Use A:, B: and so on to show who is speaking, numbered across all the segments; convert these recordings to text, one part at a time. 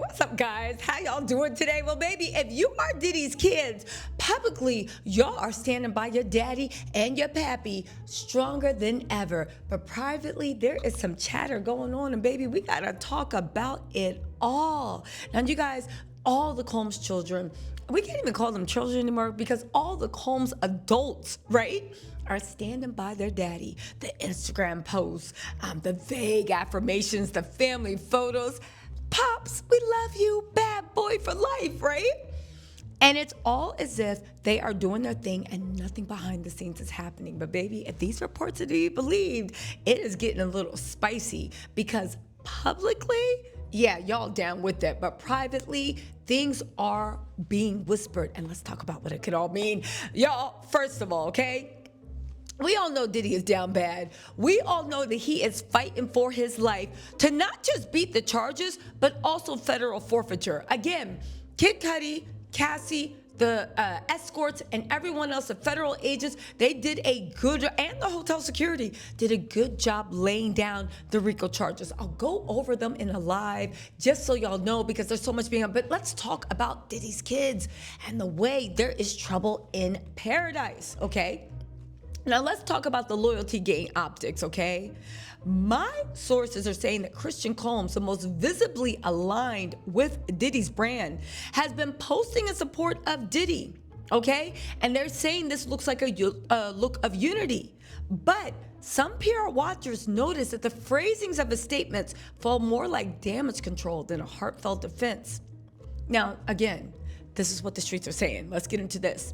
A: what's up, guys? How y'all doing today? Well, baby, if you are Diddy's kids, publicly, y'all are standing by your daddy and your pappy stronger than ever. But privately, there is some chatter going on, and baby, we gotta talk about it all. Now, you guys, all the Combs children, we can't even call them children anymore because all the Combs adults, right, are standing by their daddy. The Instagram posts, the vague affirmations, the family photos. Pops, we love you, bad boy for life, right? And it's all as if they are doing their thing and nothing behind the scenes is happening. But baby, if these reports are to be believed, it is getting a little spicy because publicly, yeah, y'all down with that. But privately, things are being whispered. And let's talk about what it could all mean. Y'all, first of all, okay? We all know Diddy is down bad. We all know that he is fighting for his life to not just beat the charges, but also federal forfeiture. Again, Kid Cudi, Cassie, the escorts, and everyone else, the federal agents, they did a good, and the hotel security, did a good job laying down the RICO charges. I'll go over them in a live, just so y'all know, because there's so much being on. But let's talk about Diddy's kids and the way there is trouble in paradise, okay? Now let's talk about the loyalty game optics, okay? My sources are saying that Christian Combs, the most visibly aligned with Diddy's brand, has been posting in support of Diddy, okay? And they're saying this looks like a look of unity. But some PR watchers notice that the phrasings of his statements fall more like damage control than a heartfelt defense. Now, again, this is what the streets are saying. Let's get into this.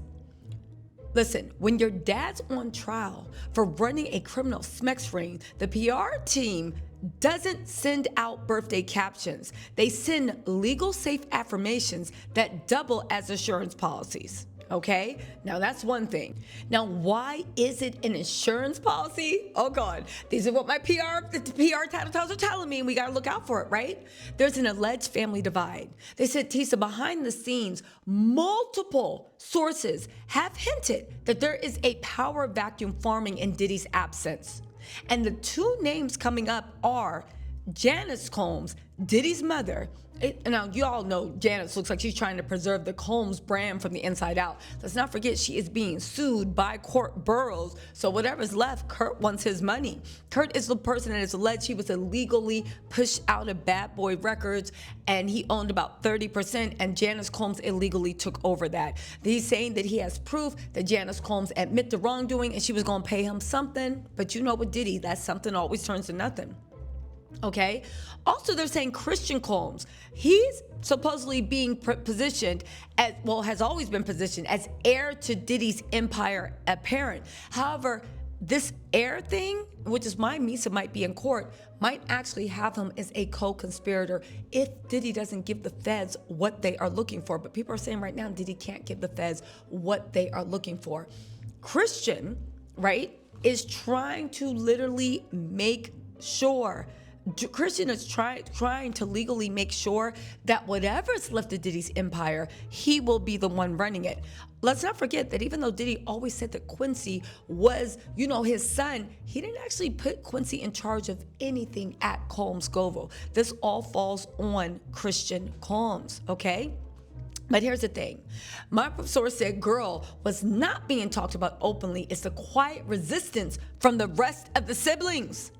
A: Listen, when your dad's on trial for running a criminal smex ring, the PR team doesn't send out birthday captions. They send legal safe affirmations that double as insurance policies. Okay, now that's one thing. Now, why is it an insurance policy? Oh God, these are what the PR tattletales are telling me, and we gotta look out for it, right? There's an alleged family divide. They said, Tisa, behind the scenes, multiple sources have hinted that there is a power vacuum forming in Diddy's absence. And the two names coming up are Janice Combs, Diddy's mother. Now, you all know Janice looks like she's trying to preserve the Combs brand from the inside out. Let's not forget she is being sued by Kurt Burrows. So whatever's left, Kurt wants his money. Kurt is the person that is alleged he was illegally pushed out of Bad Boy Records, and he owned about 30%, and Janice Combs illegally took over that. He's saying that he has proof that Janice Combs admit the wrongdoing and she was going to pay him something. But you know with Diddy, that something always turns to nothing. Okay. Also, they're saying Christian Combs, he's supposedly being positioned as, well, has always been positioned as heir to Diddy's empire apparent. However, this heir thing, which is my Misa might be in court, might actually have him as a co-conspirator if Diddy doesn't give the feds what they are looking for. But people are saying right now Diddy can't give the feds what they are looking for. Christian, right, is trying to literally make sure Christian is trying to legally make sure that whatever's left of Diddy's empire, he will be the one running it. Let's not forget that even though Diddy always said that Quincy was, his son, he didn't actually put Quincy in charge of anything at Combs Govo. This all falls on Christian Combs, okay? But here's the thing. My source said girl was not being talked about openly. It's the quiet resistance from the rest of the siblings.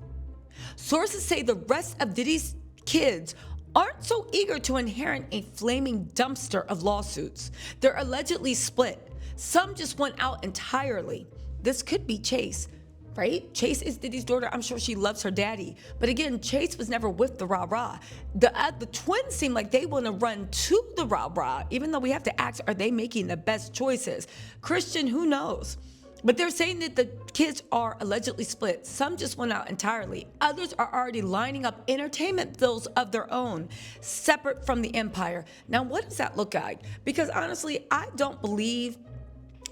A: Sources say the rest of Diddy's kids aren't so eager to inherit a flaming dumpster of lawsuits. They're allegedly split. Some just want out entirely. This could be Chase, right? Chase is Diddy's daughter. I'm sure she loves her daddy. But again, Chase was never with the rah-rah. The twins seem like they want to run to the rah-rah, even though we have to ask, are they making the best choices? Christian, who knows? But they're saying that the kids are allegedly split. Some just went out entirely. Others are already lining up entertainment bills of their own, separate from the empire. Now, what does that look like? Because honestly, I don't believe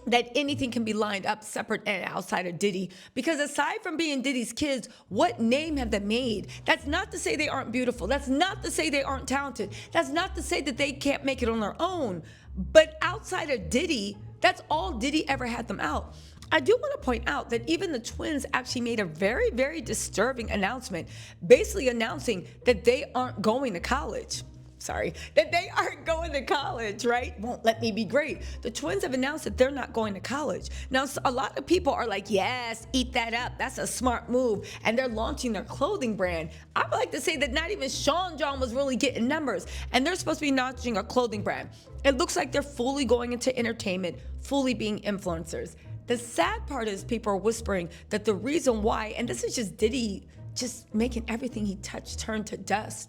A: that anything can be lined up separate and outside of Diddy. Because aside from being Diddy's kids, what name have they made? That's not to say they aren't beautiful. That's not to say they aren't talented. That's not to say that they can't make it on their own. But outside of Diddy, that's all Diddy ever had them out. I do want to point out that even the twins actually made a very, very disturbing announcement, basically announcing that they aren't going to college. sorry, that they aren't going to college, right? Won't let me be great. The twins have announced that they're not going to college. Now, a lot of people are like, yes, eat that up. That's a smart move. And they're launching their clothing brand. I would like to say that not even Sean John was really getting numbers. And they're supposed to be launching a clothing brand. It looks like they're fully going into entertainment, fully being influencers. The sad part is people are whispering that the reason why, and this is just Diddy just making everything he touched turn to dust.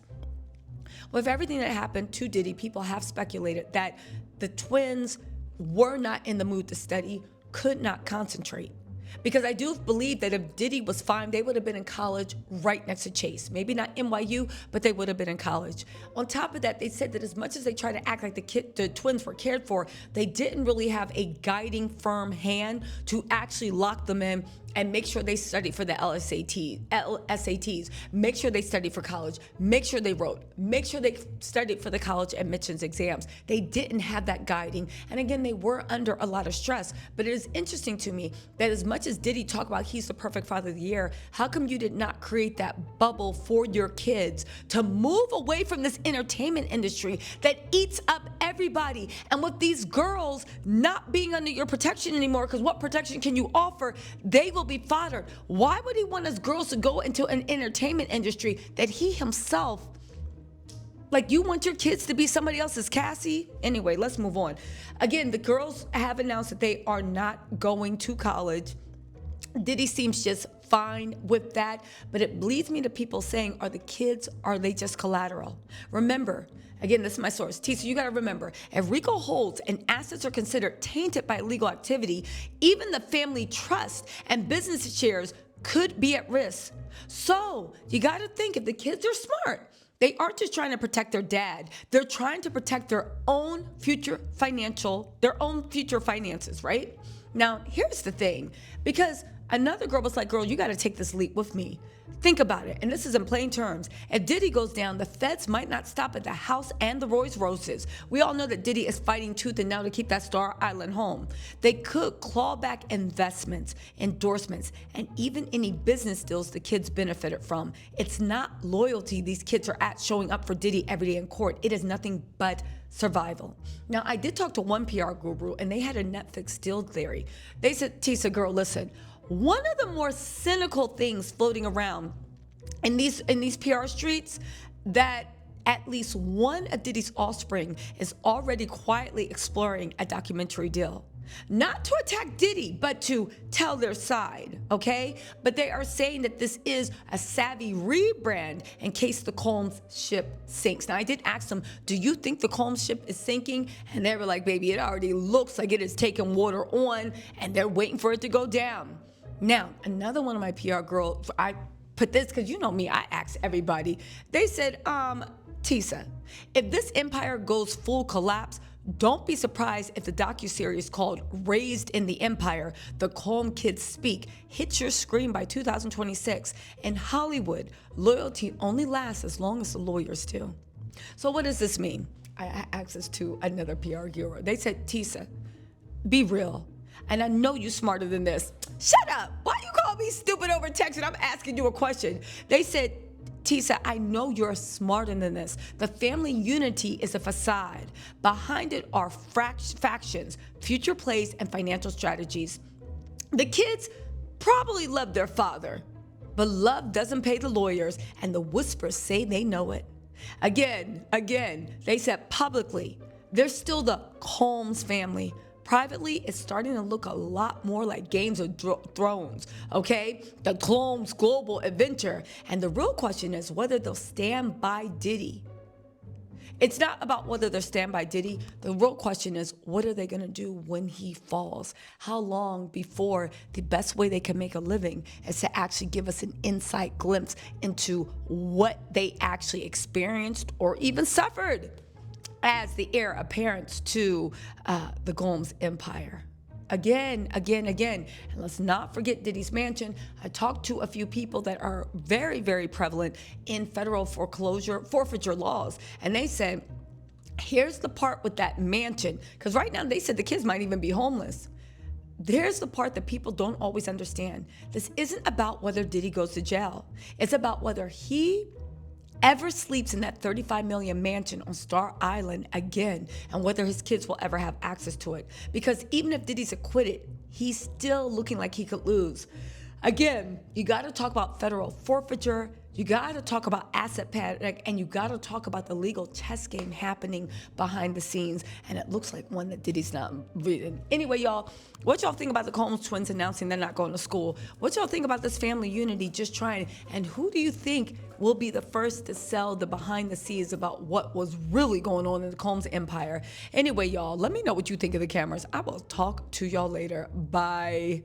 A: With everything that happened to Diddy, people have speculated that the twins were not in the mood to study, could not concentrate. Because I do believe that if Diddy was fine, they would have been in college right next to Chase. Maybe not NYU, but they would have been in college. On top of that, they said that as much as they try to act like the twins were cared for, they didn't really have a guiding, firm hand to actually lock them in and make sure they study for the SATs, make sure they study for college, make sure they wrote, make sure they studied for the college admissions exams. They didn't have that guiding. And again, they were under a lot of stress. But it is interesting to me that as much as Diddy talked about he's the perfect father of the year, how come you did not create that bubble for your kids to move away from this entertainment industry that eats up everybody? And with these girls not being under your protection anymore, because what protection can you offer? They will be fodder. Why would he want his girls to go into an entertainment industry that he himself, like, you want your kids to be somebody else's Cassie? Anyway, let's move on. Again, the girls have announced that they are not going to college. Diddy seems just fine with that, but it leads me to people saying, are the kids, are they just collateral? Remember, again, this is my source. Tisa, you got to remember, if RICO holds and assets are considered tainted by illegal activity, even the family trust and business shares could be at risk. So you got to think, if the kids are smart, they aren't just trying to protect their dad. They're trying to protect their own future finances, right? Now, here's the thing, because another girl was like, girl, you got to take this leap with me. Think about it, and this is in plain terms. If Diddy goes down, the feds might not stop at the house and the Rolls Royces. We all know that Diddy is fighting tooth and nail to keep that Star Island home. They could claw back investments, endorsements, and even any business deals the kids benefited from. It's not loyalty these kids are at showing up for Diddy every day in court. It is nothing but survival. Now, I did talk to one PR guru, and they had a Netflix deal theory. They said, Tisa, girl, listen, one of the more cynical things floating around in these PR streets, that at least one of Diddy's offspring is already quietly exploring a documentary deal. Not to attack Diddy, but to tell their side, okay? But they are saying that this is a savvy rebrand in case the Combs ship sinks. Now, I did ask them, do you think the Combs ship is sinking? And they were like, baby, it already looks like it is taking water on, and they're waiting for it to go down. Now, another one of my PR girls, I put this because you know me, I ask everybody. They said, Tisa, if this empire goes full collapse, don't be surprised if the docuseries called Raised in the Empire, The Calm Kids Speak, hits your screen by 2026. In Hollywood, loyalty only lasts as long as the lawyers do. So what does this mean? I had access to another PR guru. They said, Tisa, be real. And I know you smarter than this. Shut up. Why you call me stupid over text and I'm asking you a question? They said, Tisa, I know you're smarter than this. The family unity is a facade. Behind it are factions, future plays, and financial strategies. The kids probably love their father, but love doesn't pay the lawyers, and the whispers say they know it. Again, they said publicly, they're still the Combs family. Privately, it's starting to look a lot more like Games of Thrones, okay? The Combs global adventure. And the real question is whether they'll stand by Diddy. It's not about whether they'll stand by Diddy. The real question is, what are they gonna do when he falls? How long before the best way they can make a living is to actually give us an insight glimpse into what they actually experienced or even suffered as the heir apparent to the Combs empire. Again. And let's not forget Diddy's mansion. I talked to a few people that are very, very prevalent in federal forfeiture laws. And they said, here's the part with that mansion. Because right now they said the kids might even be homeless. There's the part that people don't always understand. This isn't about whether Diddy goes to jail. It's about whether he ever sleeps in that 35 million mansion on Star Island again, and whether his kids will ever have access to it. Because even if Diddy's acquitted, he's still looking like he could lose. Again, you got to talk about federal forfeiture. You got to talk about asset panic, and you got to talk about the legal chess game happening behind the scenes. And it looks like one that Diddy's not reading. Anyway, y'all, what y'all think about the Combs twins announcing they're not going to school? What y'all think about this family unity just trying? And who do you think will be the first to sell the behind the scenes about what was really going on in the Combs empire? Anyway, y'all, let me know what you think of the cameras. I will talk to y'all later. Bye.